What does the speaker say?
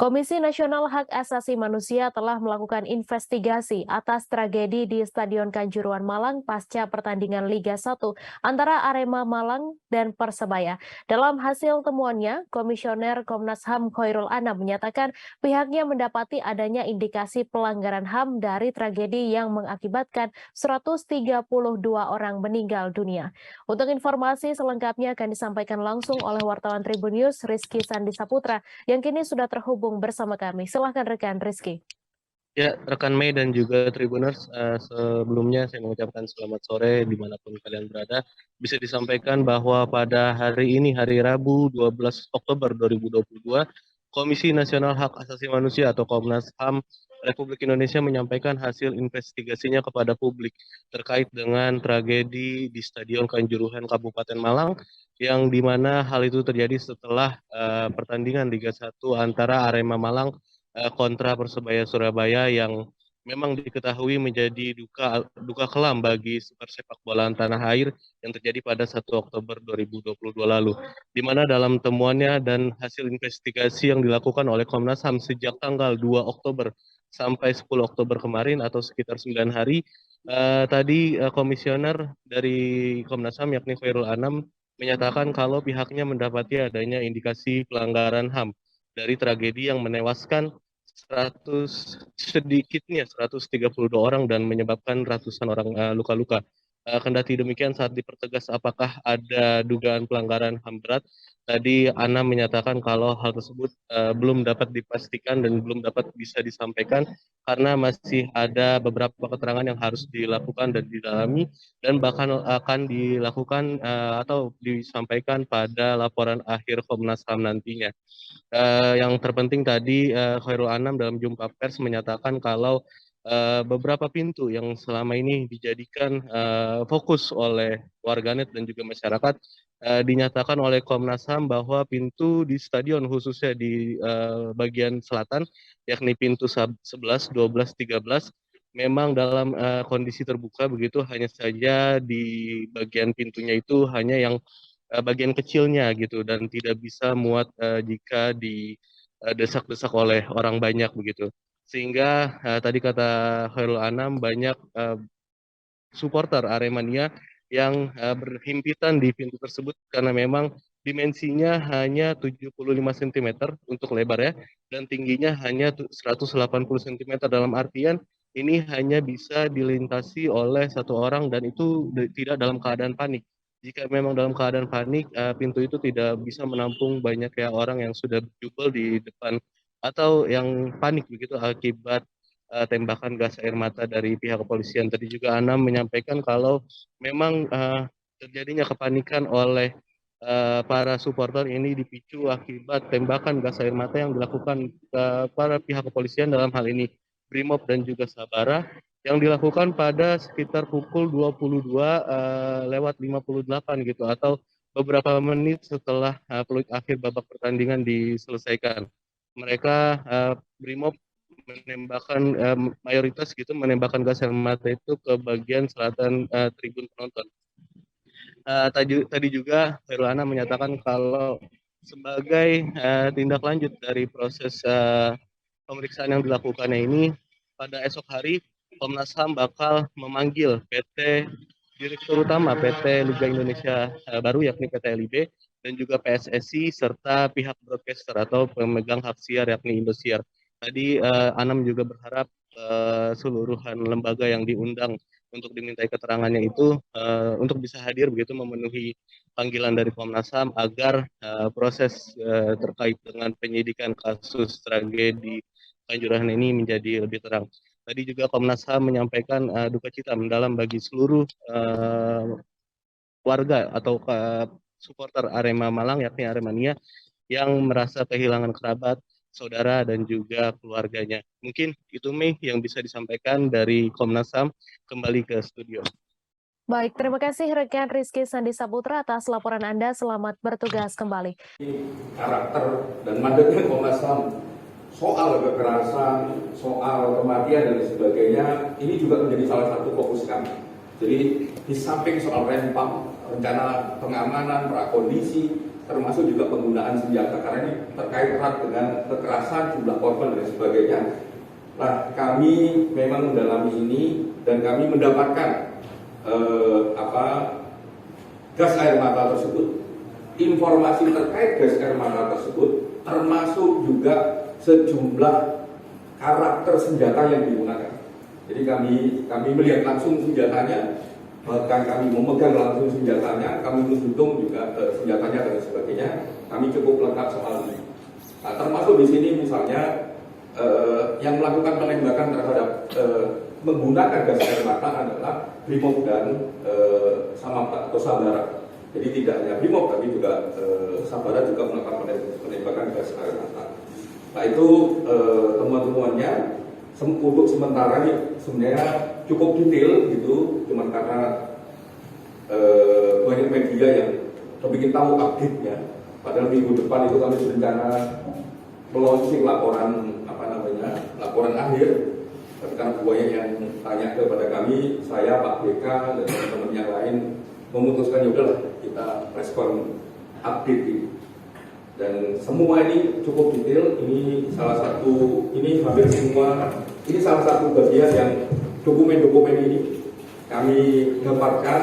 Komisi Nasional Hak Asasi Manusia telah melakukan investigasi atas tragedi di Stadion Kanjuruhan Malang pasca pertandingan Liga 1 antara Arema Malang dan Persebaya. Dalam hasil temuannya, Komisioner Komnas HAM Khairul Anam menyatakan pihaknya mendapati adanya indikasi pelanggaran HAM dari tragedi yang mengakibatkan 132 orang meninggal dunia. Untuk informasi selengkapnya akan disampaikan langsung oleh wartawan Tribun News Rizky Sandi Saputra yang kini sudah terhubung bersama kami. Silahkan rekan Rizky. Ya, rekan Mei dan juga Tribuners, sebelumnya saya mengucapkan selamat sore dimanapun kalian berada. Bisa disampaikan bahwa pada hari ini, hari Rabu 12 Oktober 2022, Komisi Nasional Hak Asasi Manusia atau Komnas HAM Republik Indonesia menyampaikan hasil investigasinya kepada publik terkait dengan tragedi di Stadion Kanjuruhan Kabupaten Malang yang dimana hal itu terjadi setelah pertandingan Liga 1 antara Arema Malang kontra Persebaya Surabaya yang memang diketahui menjadi duka kelam bagi sepak bola tanah air yang terjadi pada 1 Oktober 2022 lalu. Di mana dalam temuannya dan hasil investigasi yang dilakukan oleh Komnas HAM sejak tanggal 2 Oktober sampai 10 Oktober kemarin atau sekitar 9 hari, tadi komisioner dari Komnas HAM yakni Khairul Anam menyatakan kalau pihaknya mendapati adanya indikasi pelanggaran HAM dari tragedi yang menewaskan 132 orang dan menyebabkan ratusan orang luka-luka. Kendati demikian saat dipertegas apakah ada dugaan pelanggaran HAM berat, tadi Ana menyatakan kalau hal tersebut belum dapat dipastikan dan belum dapat bisa disampaikan karena masih ada beberapa keterangan yang harus dilakukan dan didalami dan bahkan akan dilakukan atau disampaikan pada laporan akhir Komnas HAM nantinya. Yang terpenting tadi Khairul Anam dalam jumpa pers menyatakan kalau beberapa pintu yang selama ini dijadikan fokus oleh warganet dan juga masyarakat dinyatakan oleh Komnas HAM bahwa pintu di stadion khususnya di bagian selatan yakni pintu 11, 12, 13 memang dalam kondisi terbuka begitu, hanya saja di bagian pintunya itu hanya yang bagian kecilnya gitu dan tidak bisa muat jika didesak-desak oleh orang banyak begitu. Sehingga tadi kata Khairul Anam banyak supporter Aremania yang berhimpitan di pintu tersebut karena memang dimensinya hanya 75 cm untuk lebarnya dan tingginya hanya 180 cm, dalam artian ini hanya bisa dilintasi oleh satu orang dan itu tidak dalam keadaan panik. Jika memang dalam keadaan panik, pintu itu tidak bisa menampung banyak ya orang yang sudah berjubel di depan atau yang panik begitu akibat tembakan gas air mata dari pihak kepolisian. Tadi juga Anam menyampaikan kalau memang terjadinya kepanikan oleh para supporter ini dipicu akibat tembakan gas air mata yang dilakukan para pihak kepolisian, dalam hal ini Brimob dan juga Sabara, yang dilakukan pada sekitar pukul 22 lewat 58 gitu atau beberapa menit setelah peluit akhir babak pertandingan diselesaikan. Mereka Brimob menembakkan mayoritas gitu menembakkan gas air mata itu ke bagian selatan tribun penonton. Tadi juga Herlana menyatakan kalau sebagai tindak lanjut dari proses pemeriksaan yang dilakukannya ini, pada esok hari Komnas HAM bakal memanggil PT Direktur Utama PT Liga Indonesia Baru yakni PT LIB dan juga PSSI serta pihak broadcaster atau pemegang hak siar yakni Indosiar. Tadi Anam juga berharap seluruhan lembaga yang diundang untuk dimintai keterangannya itu untuk bisa hadir begitu memenuhi panggilan dari Komnas HAM agar proses terkait dengan penyidikan kasus tragedi Kanjuruhan ini menjadi lebih terang. Tadi juga Komnas HAM menyampaikan duka cita mendalam bagi seluruh warga atau supporter Arema Malang yakni Aremania yang merasa kehilangan kerabat, saudara dan juga keluarganya. Mungkin itu Mei yang bisa disampaikan dari Komnas HAM. Kembali ke studio. Baik, terima kasih rekan Rizky Sandi Saputra atas laporan Anda. Selamat bertugas kembali. Karakter dan mandatnya Komnas HAM soal kekerasan, soal kematian dan sebagainya, ini juga menjadi salah satu fokus kami. Jadi di samping soal rempang rencana pengamanan, prakondisi, termasuk juga penggunaan senjata, karena ini terkait erat dengan kekerasan, jumlah korban dan sebagainya. Nah, kami memang mendalami ini dan kami mendapatkan gas air mata tersebut, informasi terkait gas air mata tersebut, termasuk juga sejumlah karakter senjata yang digunakan. Jadi kami melihat langsung senjatanya, bahkan kami memegang langsung senjatanya, kami menghitung juga senjatanya dan sebagainya. Kami cukup lengkap soal ini. Nah, termasuk di sini misalnya yang melakukan penembakan terhadap menggunakan gas air mata adalah Brimob dan Sabara. Jadi tidak hanya Brimob, tapi juga Sabara juga melakukan penembakan gas air mata. Nah, itu temuan-temuannya untuk sementara ini sebenarnya cukup detail gitu, cuma karena banyak media yang ingin tahu update-nya. Padahal minggu depan itu kami berencana meluncurkan laporan akhir. Tapi karena banyak yang tanya kepada kami, saya, Pak BK, dan teman-teman yang lain memutuskan yaudahlah kita respon update ini. Dan semua ini cukup detail. Ini hampir semua. Ini salah satu bagian yang dokumen-dokumen ini kami dapatkan